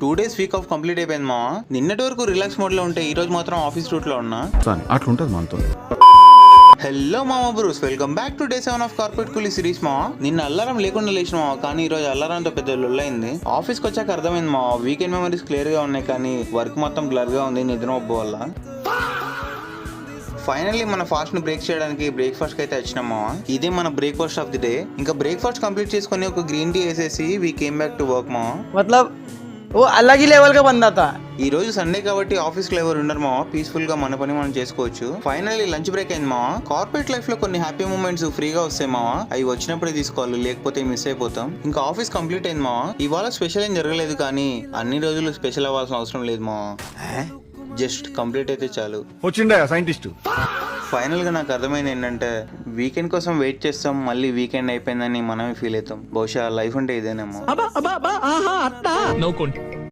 2 days week off complete అయిపోయింది మా. నిన్నటి వరకు రిలాక్స్ మోడ్ లో ఉంటే ఈ రోజు మాత్రం ఆఫీస్ రూట్ లో ఉన్నా. అట్లుంటది మనతో. హలో మామా Bruce, welcome back to day 7 of corporate కూలీ సిరీస్ మా. నిన్న అల్లారం లేకుండా లేచిన మా, కానీ ఈ రోజు అల్లారంతో పెద్ద లొల్లైంది. ఆఫీస్కి వచ్చాక అర్థమైంది మా, వీకెండ్ మెమరీస్ క్లియర్ గా ఉన్నాయి కానీ వర్క్ మొత్తం బ్లర్ గా ఉంది నిద్ర మబ్బు వల్ల. ఫైనల్లీ మన ఫాస్ట్ ని బ్రేక్ చేయడానికి బ్రేక్ఫాస్ట్ కి అయితే వచ్చినామా. ఇదే మన బ్రేక్ఫాస్ట్ ఆఫ్ ది డే. ఇంకా బ్రేక్ఫాస్ట్ కంప్లీట్ చేసుకుని ఒక గ్రీన్ టీ వేసేసి we came back to work మా. मतलब वो अलग ही लेवल का बंदा था. ఈ రోజు సండే కాబట్టి ఆఫీస్ లో ఎవరు ఉండరు మా, పీస్ఫుల్ గా మన పని మనం చేసుకోవచ్చు. ఫైనల్లీ లంచ్ బ్రేక్ అయింది మా. కార్పొరేట్ లైఫ్ లో కొన్ని హ్యాపీ మూమెంట్స్ ఫ్రీగా వస్తాయి మా, అవి వచ్చినప్పుడే తీసుకోవాలి, లేకపోతే మిస్ అయిపోతాం. ఇంకా ఆఫీస్ కంప్లీట్ అయింది మా. ఇవాళ స్పెషల్ ఏం జరగలేదు కానీ అన్ని రోజులు స్పెషల్ అవ్వాల్సిన అవసరం లేదు మా, జస్ట్ కంప్లీట్ అయితే చాలు. వచ్చిండా సైంటిస్ట్. ఫైనల్ గా నాకు అర్థమైంది ఏంటంటే, వీకెండ్ కోసం వెయిట్ చేస్తాం, మళ్ళీ వీకెండ్ అయిపోయిందని మనమే ఫీల్ అవుతాం. బహుశా లైఫ్ అంటే ఇదేనేమో. నవ్వుకోండి.